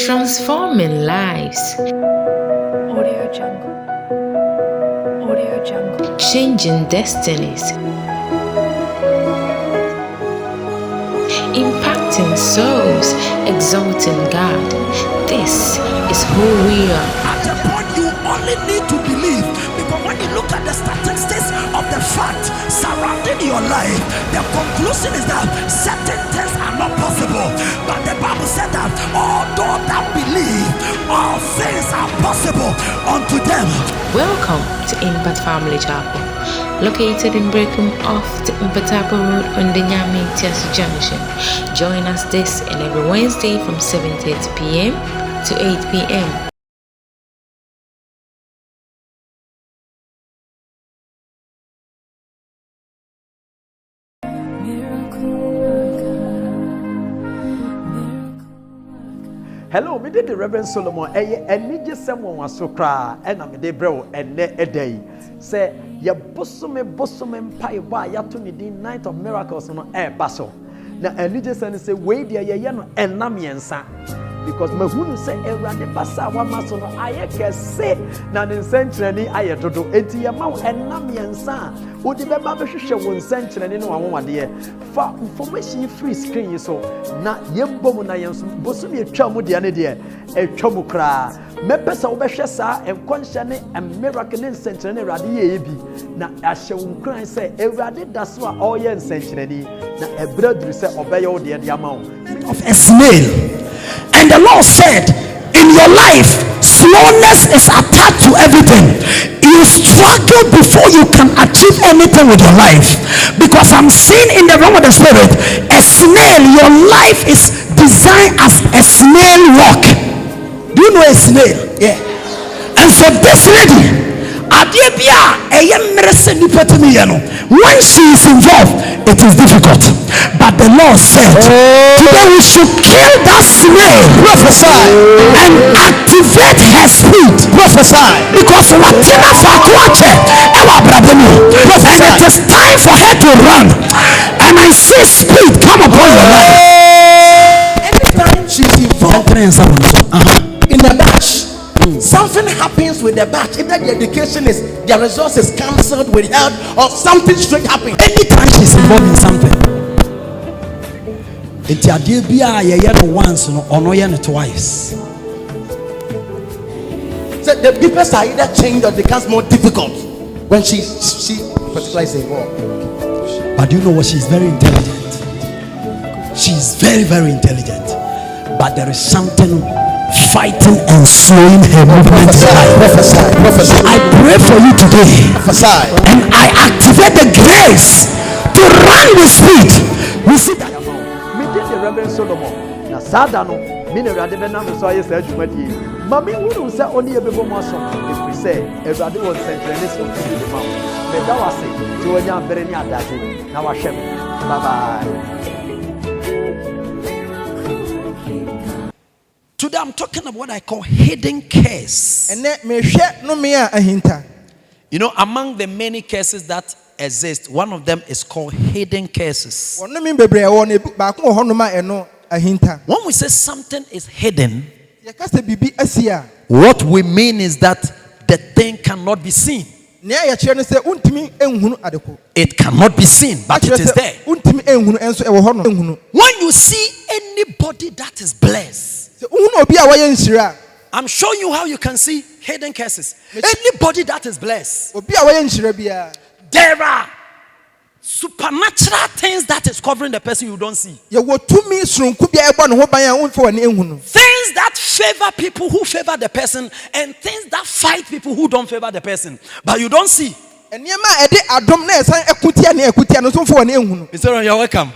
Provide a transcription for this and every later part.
transforming lives, Audio Jungle. Audio Jungle. changing destinies, impacting souls, exalting God. This is who we are. At the point you only need to believe, because when you look at the statistics of the fact surrounding your life, the conclusion is that certain things are not possible. But the Bible said that although that believe, all things are possible unto them. Welcome to Impact Family Chapel, located in Brekum off the Impatapo Road on the Nyame Tiasu Junction. Join us this and every Wednesday from 7:30 p.m. to 8 p.m. Hello, me did the Reverend Solomon. And me just someone was so cry, and I'm a bro, and a day. Say, ya bosom pie by Yatuni Dean Night of Miracles on air basso. Now, and you just say, wait, dear, yano, and Namiansa. Because my wound say, a random bassa, one mason, I can say, now in century, I to do 80 amount and Namiansa. Would the Baba show 1 century and no one dear. For information free screen, so not Yembomuna Bossumi, a chum with the idea, a chomukra. Mepesa Obeshasa and Conshane and Miracle in Century Radi. Now, I shall cry say, a radi that's what all yen century. Now, a brother said, obey all the amount Of a snail. And the Lord said, in your life, slowness is attached to everything. You struggle before you can achieve anything with your life. Because I'm seeing in the realm of the spirit, a snail, your life is designed as a snail walk. Do you know a snail? Yeah. And so this lady, when she is involved, it is difficult. But the Lord said, today we should kill that snail, prophesy, and activate her speed, prophesy, because whatever and it is time for her to run. And I see speed come upon your life. Anytime she's involved in the batch, something happens with the batch. Either the education is, their resource is cancelled, withheld, or something strange happens. Anytime she's involved in something, it's a deal be once or no twice. So the people are either changed or it becomes more difficult when she particularly is involved. But you know what? She's very intelligent. She's very, very intelligent. But there is something fighting and slowing her movement. Prophesy. I pray for you today. Prophesy. And I activate the grace to run with speed. We see that. Me did the Reverend Solomon. Na Sadano, Minera de Benam, so I said, Mammy, who say only a before Mason, if we say, if I do one century, this will be the mouth. But that was it. To a young very near that. Now I shall. Bye bye. Today I'm talking about what I call hidden curse. You know, among the many curses that exist, one of them is called hidden curses. When we say something is hidden, what we mean is that the thing cannot be seen. It cannot be seen, but it is there. When you see anybody that is blessed, I'm showing you how you can see hidden curses. Anybody that is blessed, there are supernatural things that is covering the person you don't see. Things that favor people who favor the person, and things that fight people who don't favor the person, but you don't see. Mr. You're welcome.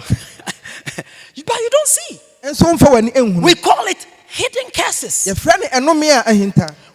But you don't see. We call it hidden curses.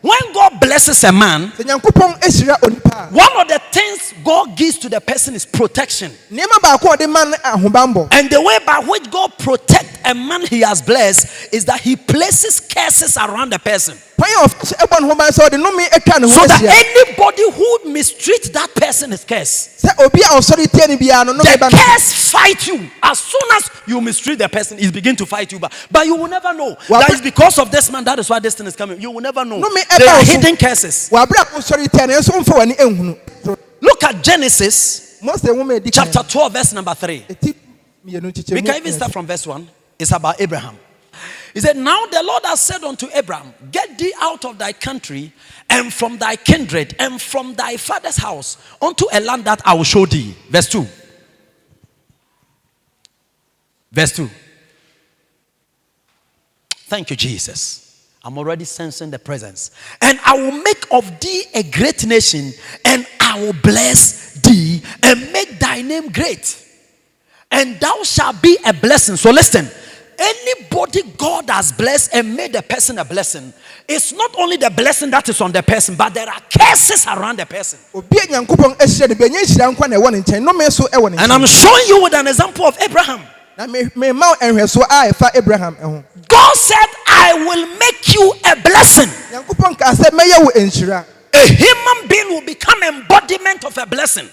when God blesses a man, sɛ nyankopɔn ahyira onipa one of the things God gives to the person is protection. nneɛma baako a ɔde ma no ahobanbɔ. And the way by which God protects a man he has blessed is that he places curses around the person. kwan a ɔfa ɛbɔ ne ho ban sɛ ɔde nnome atwa ne ho So that ahyia. anybody who mistreats that person is cursed. sɛ obi a ɔsɔre tie ne biara no nnome ba The no. curse fight you. As soon as you mistreat the person, he begin to fight you back. But you will never know. Well, That is because of this man. That is why this thing is coming. You will never know. No, me There are ever- hidden curses. wɔabrɛ a wosɔre tie no nso womfa w'ani nhunu. Look at Genesis Mose nwoma a ɛdi kan. chapter 12, verse number 3. Ɛti mmienu nkyekyɛmu We can even start from verse 1. It's about Abraham. He said, Now the Lord has said unto Abraham, Get thee out of thy country and from thy kindred and from thy father's house unto a land that I will show thee. Verse 2. Verse 2. Thank you, Jesus. I'm already sensing the presence. And I will make of thee a great nation, and I will bless thee and make thy name great. And thou shalt be a blessing. So listen, anybody God has blessed and made the person a blessing, it's not only the blessing that is on the person, but there are curses around the person. obi a nyankopɔn ahyira no bi ɛnyɛ nhyira nkwa na ɛwɔ ne nkyɛn nnome so ɛwɔ ne And nkyɛn. I'm showing you with an example of Abraham. na mema wo nhwɛso a ɛfa Abraham ho. God said, I will make you a blessing. nyankopɔn kaa sɛ mɛyɛ wo nhyira. A human being will become embodiment of a blessing.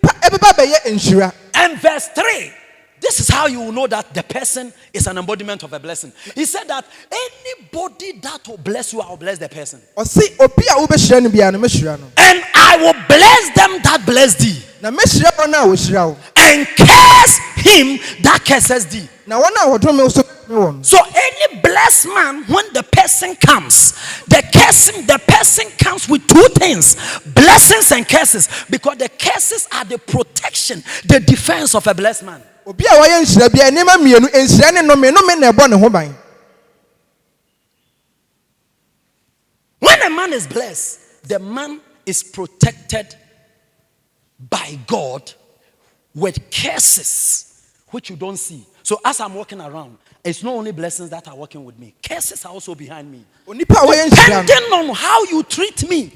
ɛbɛba bɛyɛ nhyira. And verse 3, this is how you will know that the person is an embodiment of a blessing. He said that anybody that will bless you, I will bless the person. ɔse obi a wobɛhyira no biara no mɛhyira no. And I will bless them that bless thee, na mɛhyira wɔn a wɔhyira wo. and curse him that curses thee. na wɔn a wɔdome wo so bɛdome wɔn. So any blessed man, when the person comes, the person comes with two things: blessings and curses. Because the curses are the protection, the defense of a blessed man. obi a wɔyɛ nhyira biara nneɛma mmienu nhyira ne nnome na ɛbɔ ne ho ban. When a man is blessed, the man is protected by God with curses which you don't see. So as I'm walking around, it's not only blessings that are working with me, curses are also behind me. onipa a wɔyɛ nhyira no. Depending on how you treat me,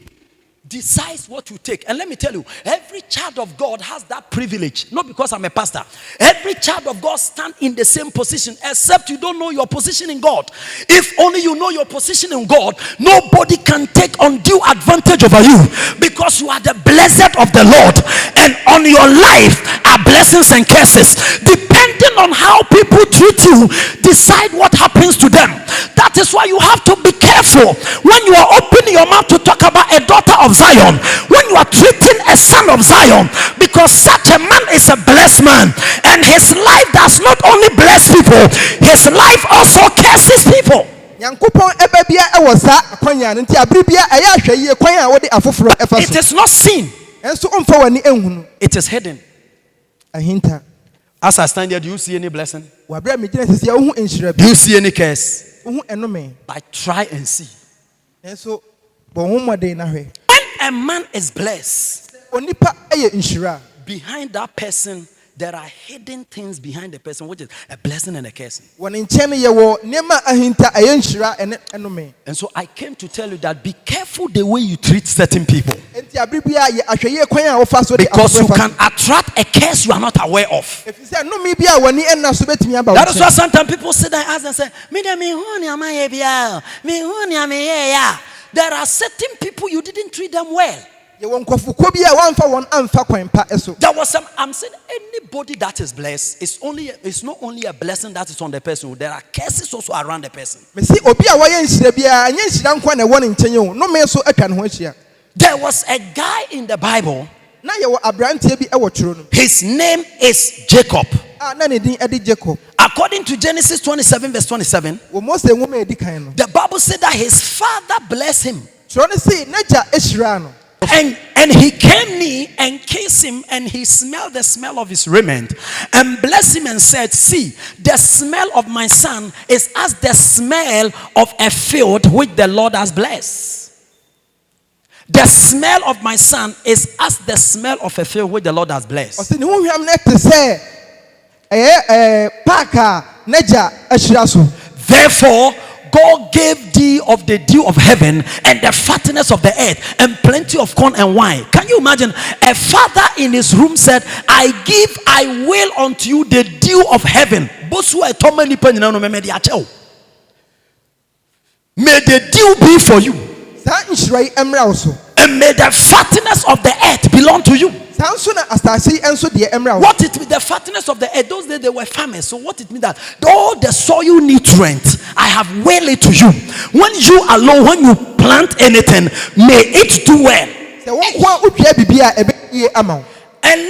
decides what you take. And let me tell you, every child of God has that privilege. Not because I'm a pastor. Every child of God stands in the same position, except you don't know your position in God. If only you know your position in God, nobody can take undue advantage over you, because you are the blessed of the Lord, and on your life are blessings and curses. Depending on how people treat you, decide what happens to them. That is why you have to be careful when you are opening your mouth to talk about a daughter of Zion, when you are treating a son of Zion, because such a man is a blessed man, and his life does not only bless people, his life also curses people. nyankopɔn ɛbɛ bia ɛwɔ saa akwanya no nti abere bia ɛyɛ ahwɛ yie kwan a wɔde afoforɔ ɛfa It so. is not seen, ɛnso ɔmfa w'ani nhunu. it is hidden. ahinta. As I stand here, do you see any blessing? wɔabrɛ a megyina sisi a wohu nhyira bi. Do you see any curse? wohu ɛnome. But try and see. ɛnso bɔ ho mmɔden na hwɛ. When a man is blessed, onipa ɛyɛ nhyira. behind that person there are hidden things behind the person, which is a blessing and a curse. wɔ ne nkyɛn no yɛwɔ nneɛma ahinta ɛyɛ nhyira ɛne ɛnome. And so I came to tell you that be careful the way you treat certain people, nti abere bia yɛ ahwɛ yie kwan a wɔfa so de because you afoforɔ ɛfa can so. attract a curse you are not aware of. ɛfiri sɛ nnome bi a w'ani ɛnna so bɛtumi aba wo That is why nkyɛn. sometimes people sit there and ask and say, there are certain people you didn't treat them well. yɛwɔ nkɔfokuo bi a wɔamfa wɔn amfa kwan pa so. There was some, I'm saying anybody that is blessed, it's not only a blessing that is on the person, there are curses also around the person. mesi obi a wɔyɛ nhyira biara ɛnyɛ nhyira nkwa na ɛwɔ ne nkyɛn o nnome so atwa ne ho ahyia. There was a guy in the Bible, na yɛwɔ aberanteɛ bi ɛwɔ twerɛ no his name is Jacob. a na ne din ɛde Jacob. According to Genesis 27 verse 27, wɔ Mose nwoma a ɛdi kan no. the Bible said that his father blessed him. twerɛ no se n'agya ahyira no. And he came near and kissed him, and he smelled the smell of his raiment and blessed him and said, See, the smell of my son is as the smell of a field which the Lord has blessed. The smell of my son is as the smell of a field which the Lord has blessed. ɔsɛ ne ho hwam no te sɛ ɛyɛ paak a n'agya ahyira so. Therefore, God gave thee of the dew of heaven and the fatness of the earth and plenty of corn and wine. Can you imagine? A father in his room said, I will unto you the dew of heaven. May the dew be for you. And may the fatness of the earth belong to you. What it means, the fatness of the earth, those days they were farmers. So what it means that all the soil nutrients, I have willed it to you. When you alone, when you plant anything, may it do well. And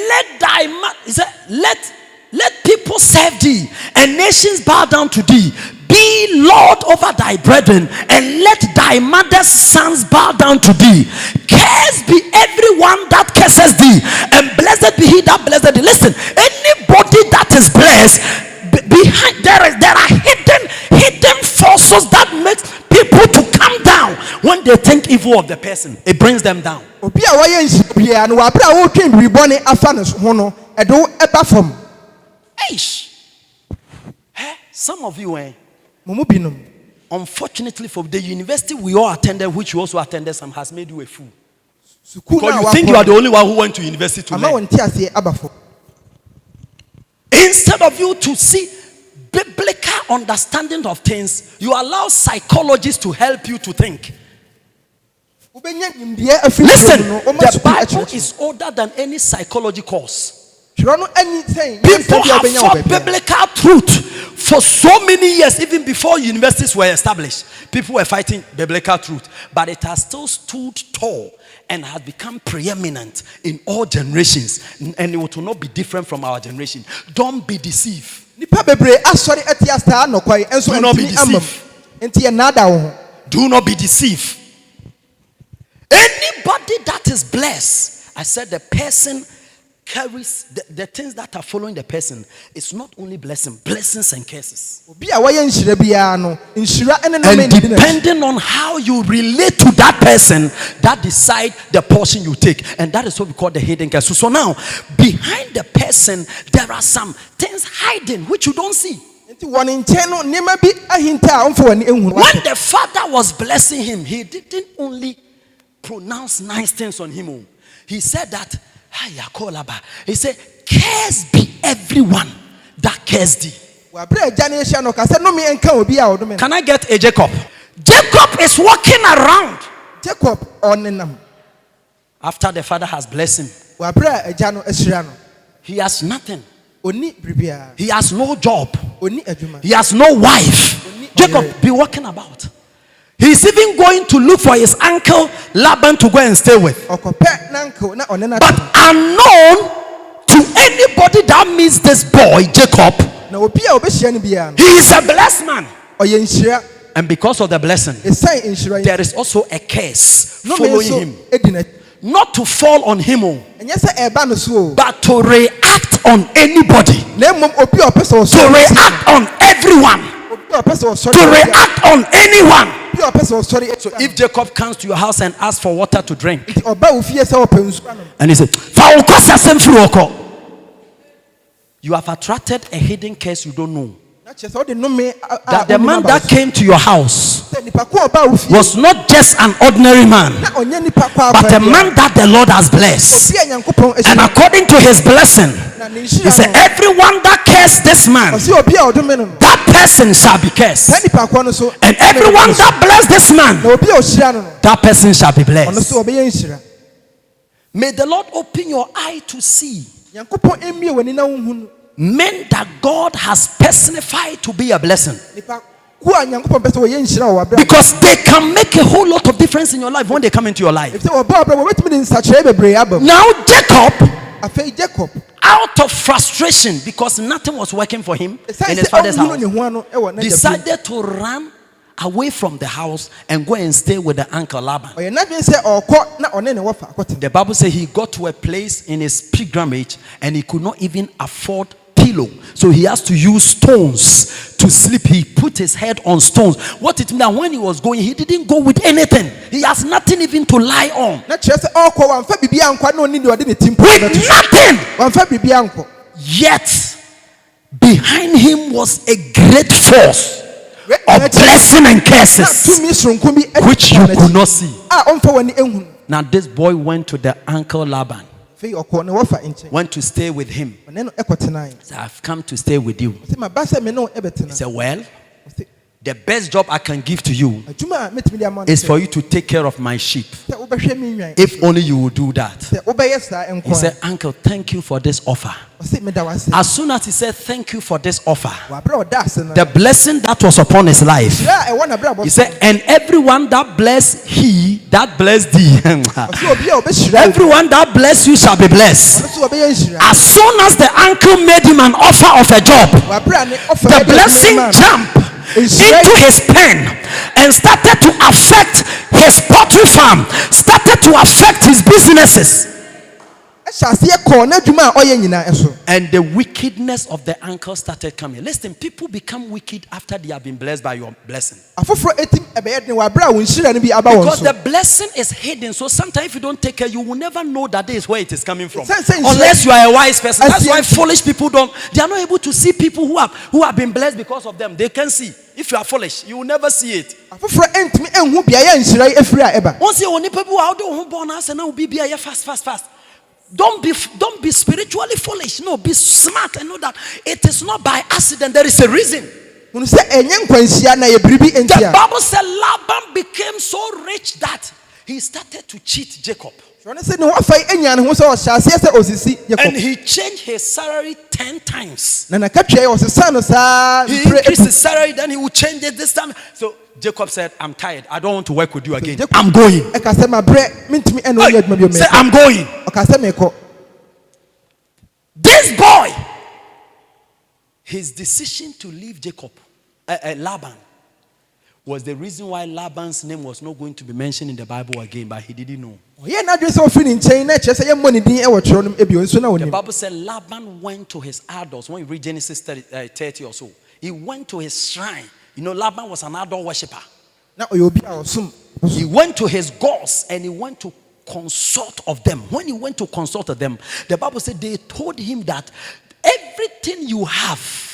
let people serve thee, and nations bow down to thee. Be Lord over thy brethren, and let thy mother's sons bow down to thee. Cursed be everyone that curses thee, and blessed be he that blessed thee. Listen, anybody that is blessed, behind there are hidden forces that makes people to come down. When they think evil of the person, it brings them down. Some of you, unfortunately, for the university we all attended, which you also attended, some has made you a fool. Because you think you are the only one who went to university to learn. Instead of you to see biblical understanding of things, you allow psychologists to help you to think. Listen, the Bible is older than any psychology course. People have fought biblical truth for so many years, even before universities were established. People were fighting biblical truth, but it has still stood tall and has become preeminent in all generations, and it will not be different from our generation. Don't be deceived. Do not be deceived. Do not be deceived. Anybody that is blessed, I said the person carries the things that are following the person. It's not only blessings and curses. And depending on how you relate to that person, that decide the portion you take. And that is what we call the hidden curses. So now, behind the person, there are some things hiding which you don't see. When the father was blessing him, he didn't only pronounce nice things on him. He said that, he said, cursed be everyone that cursed thee. Can I get a Jacob? Jacob is walking around. After the father has blessed him, he has nothing. He has no job. He has no wife. Jacob be walking about. He's even going to look for his uncle Laban to go and stay with. But unknown to anybody that meets this boy, Jacob, he is a blessed man. And because of the blessing, there is also a curse following him. Not to fall on him, but to react on anybody. To react on everyone. To react on anyone. So if Jacob comes to your house and asks for water to drink, and he says, you have attracted a hidden curse you don't know. That the man that came to your house was not just an ordinary man, but a man that the Lord has blessed. And according to his blessing, he said, everyone that cursed this man, that person shall be cursed. And everyone that blessed this man, that person shall be blessed. May the Lord open your eye to see men that God has personified to be a blessing. Because they can make a whole lot of difference in your life when they come into your life. Now Jacob, out of frustration because nothing was working for him in his father's house, decided to run away from the house and go and stay with the uncle Laban. The Bible says he got to a place in his pilgrimage and he could not even afford pillow, so he has to use stones to sleep. He put his head on stones. What it means that when he was going, he didn't go with anything. He has nothing even to lie on. With nothing. Yet behind him was a great force of blessing and curses which you could not see. Now this boy went to the uncle Laban, went to stay with him. Said, I've come to stay with you. He said, well, the best job I can give to you is for you to take care of my sheep. If only you will do that. He said, uncle, thank you for this offer. As soon as he said thank you for this offer, the blessing that was upon his life, he said, and everyone that bless he that bless thee, everyone that bless you shall be blessed. As soon as the uncle made him an offer of a job, the blessing jumped into his pen and started to affect his poultry farm, started to affect his businesses. And the wickedness of the uncle started coming. Listen, people become wicked after they have been blessed by your blessing. Because the blessing is hidden. So sometimes if you don't take care, you will never know that this is where it is coming from. Unless you are a wise person. That's why foolish people they are not able to see people who have been blessed because of them. They can see. If you are foolish, you will never see it. Once you only people who born us and now be fast. Don't be spiritually foolish. No, be smart and know that it is not by accident. There is a reason. The Bible said Laban became so rich that he started to cheat Jacob. And he changed his salary 10 times. He increased his salary, then he would change it this time. So Jacob said, I'm tired. I don't want to work with you again. I'm going. Say, I'm going. This boy, his decision to leave Laban, was the reason why Laban's name was not going to be mentioned in the Bible again, but he didn't know. The Bible said Laban went to his idols. When you read Genesis 30 or so, he went to his shrine. You know, Laban was an idol worshiper. He went to his gods and he went to consult of them. When he went to consult of them, the Bible said they told him that everything you have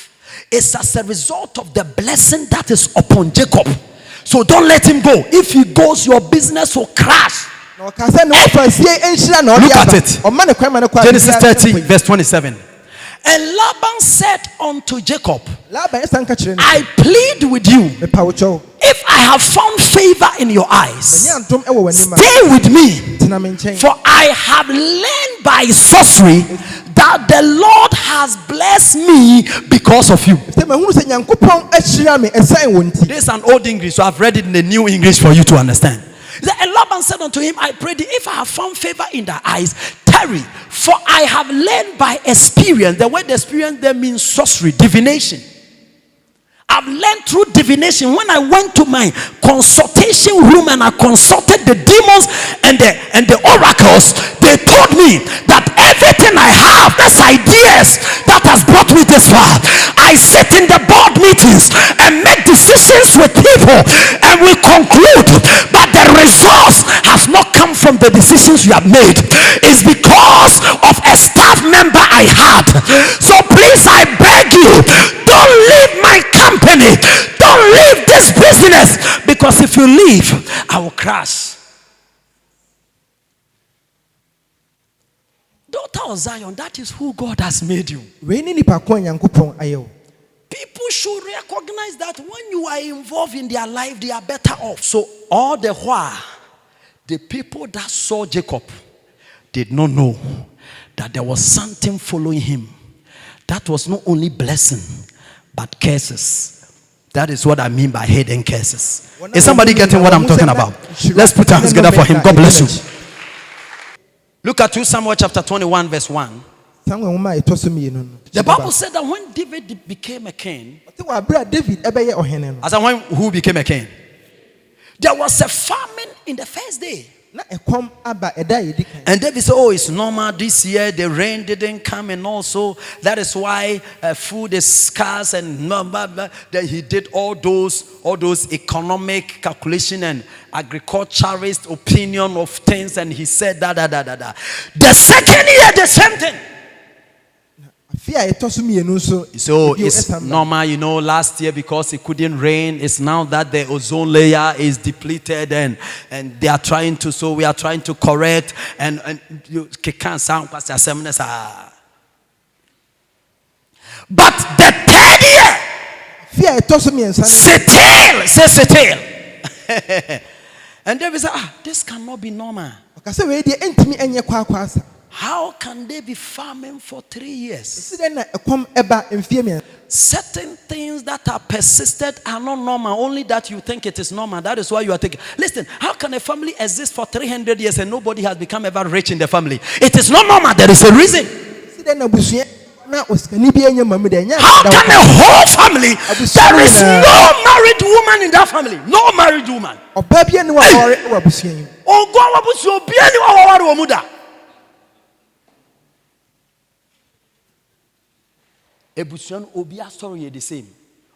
is as a result of the blessing that is upon Jacob. So don't let him go. If he goes, your business will crash. Look at it. Genesis 30 verse 27. And Laban said unto Jacob, I plead with you, if I have found favor in your eyes, stay with me, for I have learned by sorcery that the Lord has blessed me because of you. This is an old English, so I've read it in the New English for you to understand. And Laban said unto him, I pray thee, if I have found favor in thy eyes, tarry, for I have learned by experience. The word experience there means sorcery, divination. I've learned through divination. When I went to my consultation room and I consulted the demons and the oracles, they told me that everything I have, that's ideas that has brought me this far. I sit in the board meetings and make decisions with people, and we conclude that the results has not come from the decisions you have made. It's because of a staff member I had. So please, I beg you, don't leave my company. Don't leave this business, because if you leave, I will crash. Daughter of Zion, that is who God has made you. People should recognize that when you are involved in their life, they are better off. So all the while, the people that saw Jacob did not know that there was something following him. That was not only blessing, but curses. That is what I mean by hidden curses. Is somebody getting what I'm talking about? Let's put our hands together for him. God bless you. Look at 2 Samuel chapter 21 verse 1. The Bible said that when David became a king, as in when who became a king, there was a famine in the first day. And David said, oh, it's normal this year, the rain didn't come, and also that is why food is scarce, and that he did all those economic calculation and agriculturist opinion of things, and he said that. The second year, the same thing. So it's normal, you know, last year because it couldn't rain, it's now that the ozone layer is depleted and they are trying to, so we are trying to correct and you can't sound but the third year, settle. And David said, this cannot be normal. How can they be farming for 3 years? Certain things that are persisted are not normal. Only that you think it is normal. That is why you are thinking. Listen, how can a family exist for 300 years and nobody has become ever rich in the family? It is not normal. There is a reason. How can a whole family, there is no married woman in that family? No married woman. Ebusuan obi asori the same.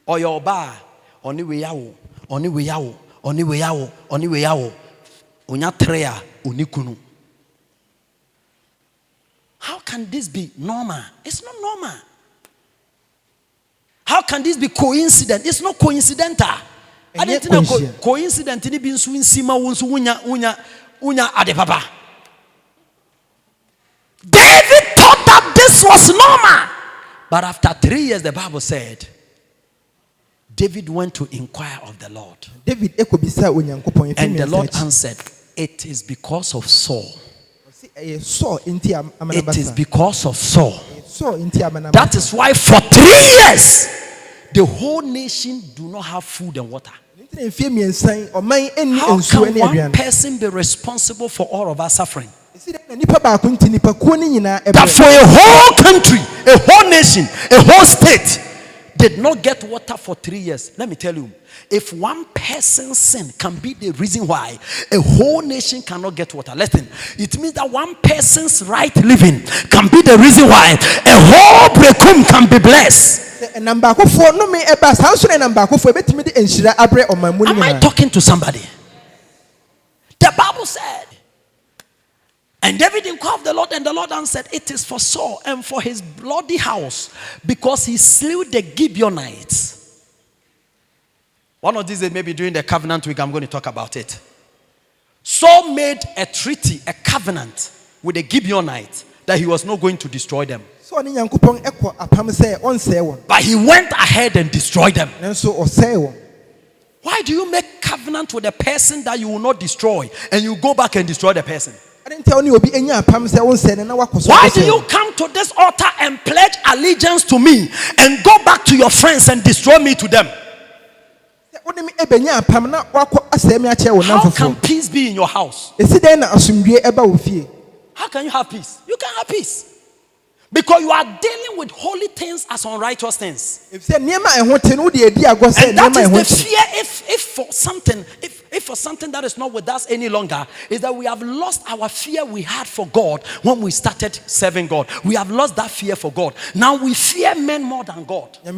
Or your bar, oni we yawo. Onya treya, onikunu. How can this be normal? It's not normal. How can this be coincident? It's not coincidental. I didn't know coincident in being swing sima unya adepapa. David thought that this was normal. But after 3 years, the Bible said, David went to inquire of the Lord. And the Lord answered, it is because of Saul. It is because of Saul. That is why for 3 years, the whole nation do not have food and water. How can one person be responsible for all of our suffering? That for a whole country, a whole nation, a whole state did not get water for 3 years. Let me tell you, if one person's sin can be the reason why a whole nation cannot get water, listen, it means that one person's right living can be the reason why a whole Brekum can be blessed. Am I talking to somebody? The Bible said, and David inquired of the Lord, and the Lord answered, it is for Saul and for his bloody house, because he slew the Gibeonites. One of these days, maybe during the covenant week, I'm going to talk about it. Saul made a treaty, a covenant with the Gibeonites that he was not going to destroy them. But he went ahead and destroyed them. Why do you make covenant with a person that you will not destroy and you go back and destroy the person? Why do you come to this altar and pledge allegiance to me and go back to your friends and destroy me to them? How can peace be in your house? How can you have peace? You can't have peace. Because you are dealing with holy things as unrighteous things. And that is the fear if for something that is not with us any longer, is that we have lost our fear we had for God when we started serving God. We have lost that fear for God. Now we fear men more than God. The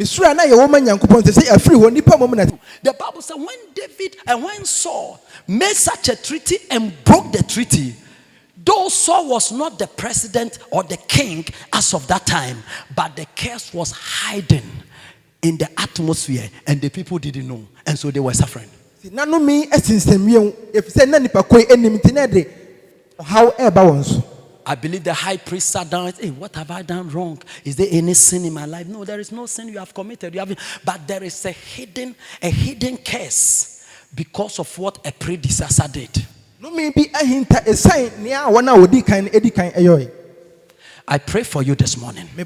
Bible said when David and when Saul made such a treaty and broke the treaty, though Saul was not the president or the king as of that time, but the curse was hiding in the atmosphere and the people didn't know, and so they were suffering. I believe the high priest sat down and said, hey, what have I done wrong? Is there any sin in my life? No, there is no sin you have committed. But there is a hidden curse because of what a predecessor did. I pray for you this morning. May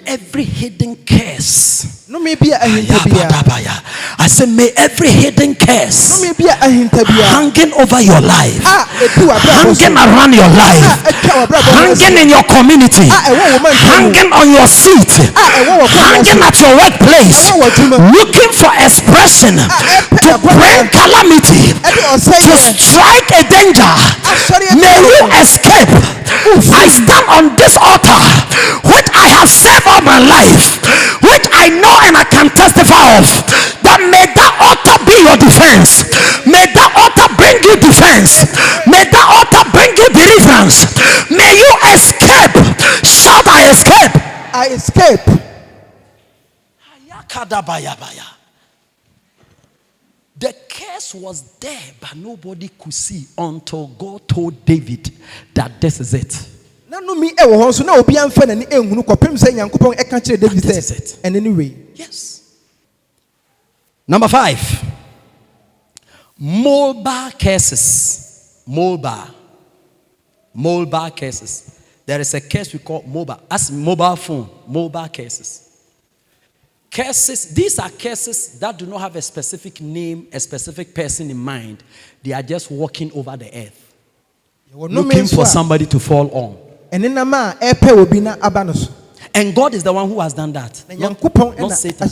every hidden curse, I say, may every hidden curse hanging over your life, hanging around your life, hanging in your community, hanging on your seat, hanging at your workplace, looking for expression to bring calamity, to strike a danger, may you escape. I stand on this altar, which I have served all my life, which I know and I can testify of, that may that altar be your defense. May that altar bring you defense. May that altar bring you deliverance. May you escape. Shout, I escape. escape. Ayakadabayabaya. The curse was there, but nobody could see until God told David that this is it. Na no mi e wo ho so na obi amfa nani ehunu kopem se Nyankopon e ka kire David This is say. it. And anyway. Yes. Number 5. Mobile curses. Mobile curses. There is a curse we call mobile. As mobile phone. Mobile curses. Curses. These are curses that do not have a specific name, a specific person in mind. They are just walking over the earth, looking for somebody to fall on. And God is the one who has done that. Not Satan.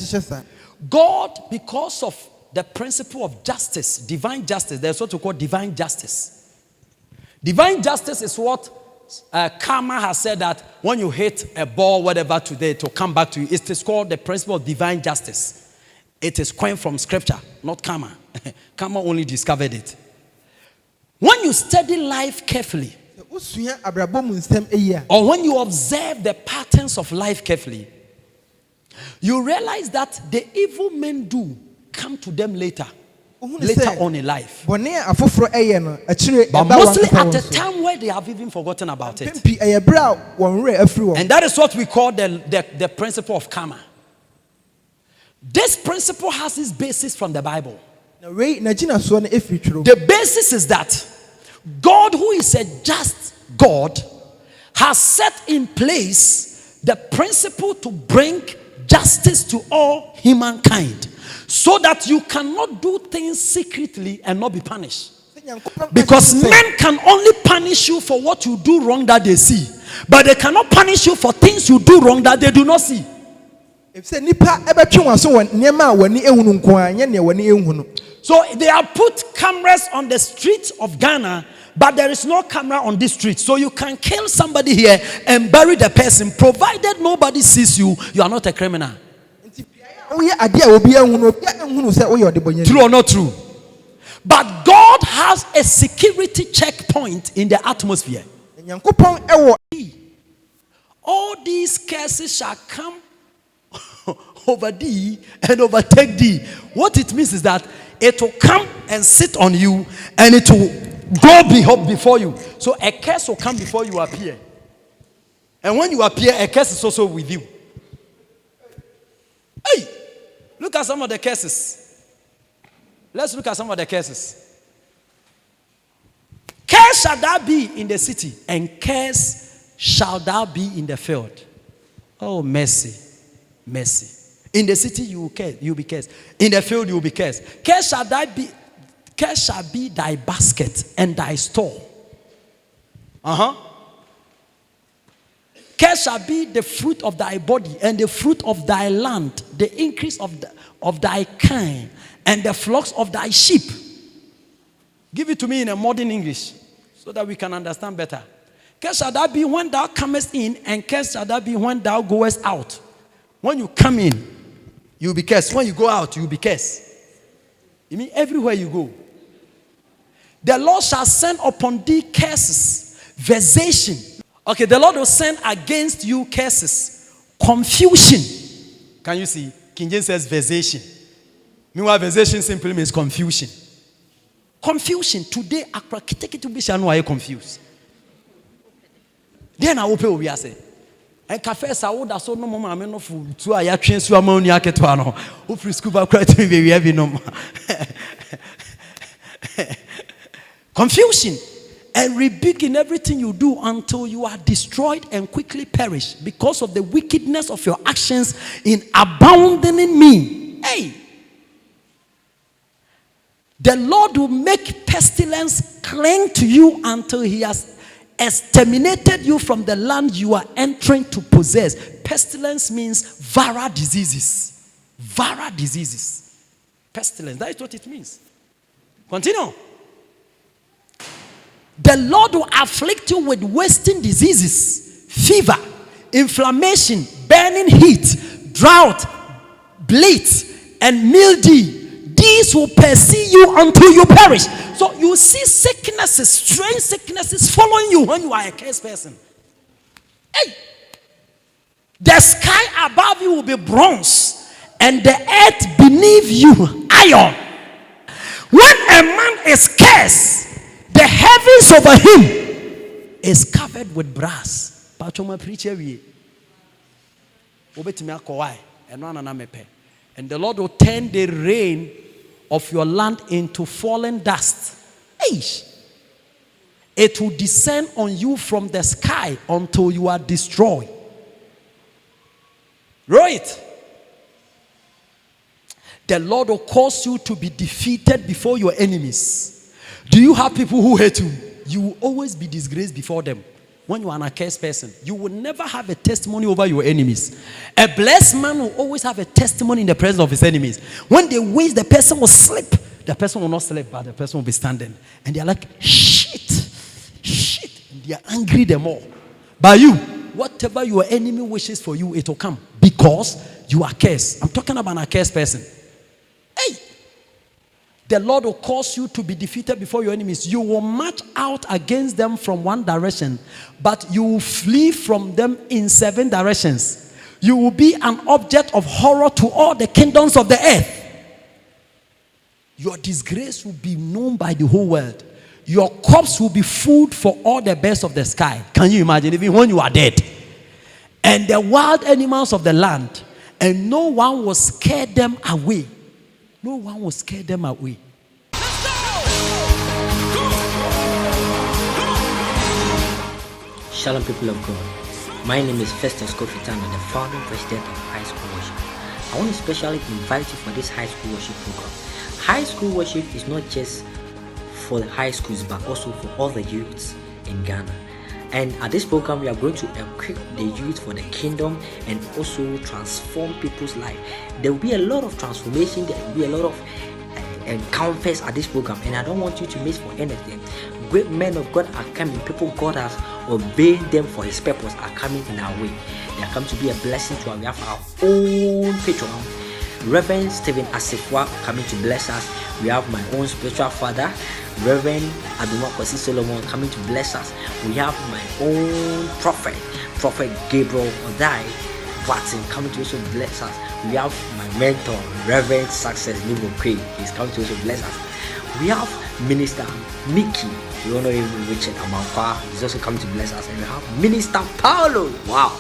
God, because of the principle of justice, divine justice, there's what we call divine justice. Divine justice is what karma has said, that when you hit a ball, whatever, today, it will come back to you. It is called the principle of divine justice. It is coined from scripture, not karma. Karma only discovered it. When you study life carefully, or when you observe the patterns of life carefully, you realize that the evil men do come to them later on in life. But mostly at the time where they have even forgotten about it. And that is what we call the principle of karma. This principle has its basis from the Bible. The basis is that God, who is a just God, has set in place the principle to bring justice to all humankind, so that you cannot do things secretly and not be punished. Because men can only punish you for what you do wrong that they see, but they cannot punish you for things you do wrong that they do not see. So they have put cameras on the streets of Ghana, but there is no camera on this street. So you can kill somebody here and bury the person, provided nobody sees you. You are not a criminal. True or not true? But God has a security checkpoint in the atmosphere. All these curses shall come over thee and overtake thee. What it means is that it will come and sit on you, and it will go before you. So a curse will come before you appear. And when you appear, a curse is also with you. Hey, look at some of the curses. Let's look at some of the curses. Curse shall thou be in the city, and curse shall thou be in the field. Oh, mercy, mercy. In the city you will curse, you will be cursed. In the field you will be cursed. Curse shall be thy basket and thy store. Curse shall be the fruit of thy body and the fruit of thy land, the increase of thy kind, and the flocks of thy sheep. Give it to me in a modern English so that we can understand better. Curse shall that be when thou comest in, and curse shall that be when thou goest out. When you come in, you will be cursed. When you go out, you will be cursed. You mean everywhere you go. The Lord shall send upon thee curses, vexation. Okay, the Lord will send against you curses, confusion. Can you see? King James says vexation. Meanwhile, vexation simply means confusion. Confusion. Today, I am confused. Then I will pay over say. And cafe sa woda so no mama me no fu tu aya twen su ama oni aketo no. Wo free school ba kwat me be wi no. Confusion and rebuke in everything you do until you are destroyed and quickly perish because of the wickedness of your actions in abandoning me. Hey. The Lord will make pestilence cling to you until he has exterminated you from the land you are entering to possess. Pestilence means viral diseases. Viral diseases. Pestilence, that is what it means. Continue. The Lord will afflict you with wasting diseases, fever, inflammation, burning heat, drought, blight, and mildew. These will pursue you until you perish. So you see sicknesses, strange sicknesses following you when you are a cursed person. Hey! The sky above you will be bronze, and the earth beneath you iron. When a man is cursed, the heavens over him is covered with brass. And the Lord will turn the rain of your land into fallen dust. It will descend on you from the sky until you are destroyed. Right? The Lord will cause you to be defeated before your enemies. Do you have people who hate you? You will always be disgraced before them. When you are an accursed person, you will never have a testimony over your enemies. A blessed man will always have a testimony in the presence of his enemies. When they wish the person will slip, the person will not slip, but the person will be standing. And they are like, shit. And they are angry the more. But you, whatever your enemy wishes for you, it will come. Because you are cursed. I'm talking about an accursed person. The Lord will cause you to be defeated before your enemies. You will march out against them from one direction, but you will flee from them in 7 directions. You will be an object of horror to all the kingdoms of the earth. Your disgrace will be known by the whole world. Your corpse will be food for all the birds of the sky. Can you imagine? Even when you are dead. And the wild animals of the land, and no one will scare them away. No one will scare them away. Shalom, people of God. My name is Festus Kofitano, the founder and president of High School Worship. I want to especially invite you for this High School Worship program. High School Worship is not just for the high schools, but also for all the youths in Ghana. And at this program, we are going to equip the youth for the kingdom and also transform people's life. There will be a lot of transformation. There will be a lot of encounters at this program, and I don't want you to miss for anything. Great men of God are coming. People God has obeyed them for His purpose are coming in our way. They are coming to be a blessing to us. We have our own patron, Reverend Stephen Asifwa, coming to bless us. We have my own spiritual father, Reverend Adumakwasi Solomon, coming to bless us. We have my own prophet, Prophet Gabriel Odai Watson, coming to also bless us. We have my mentor, Reverend Success Nivo Craig. He's coming to also bless us. We have Minister Mickey, you know him, Richard Amankwa. He's also coming to bless us. And we have Minister Paulo. Wow.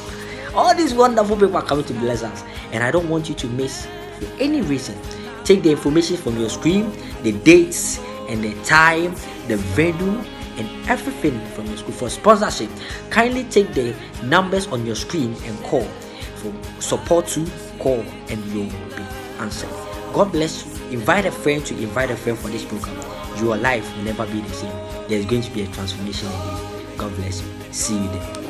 All these wonderful people are coming to bless us. And I don't want you to miss for any reason. Take the information from your screen, the dates and the time, the venue, and everything from your school. For sponsorship, kindly take the numbers on your screen and call. For support to call and you will be answered. God bless you. Invite a friend to invite a friend for this program. Your life will never be the same. There's going to be a transformation in you. God bless you. See you there.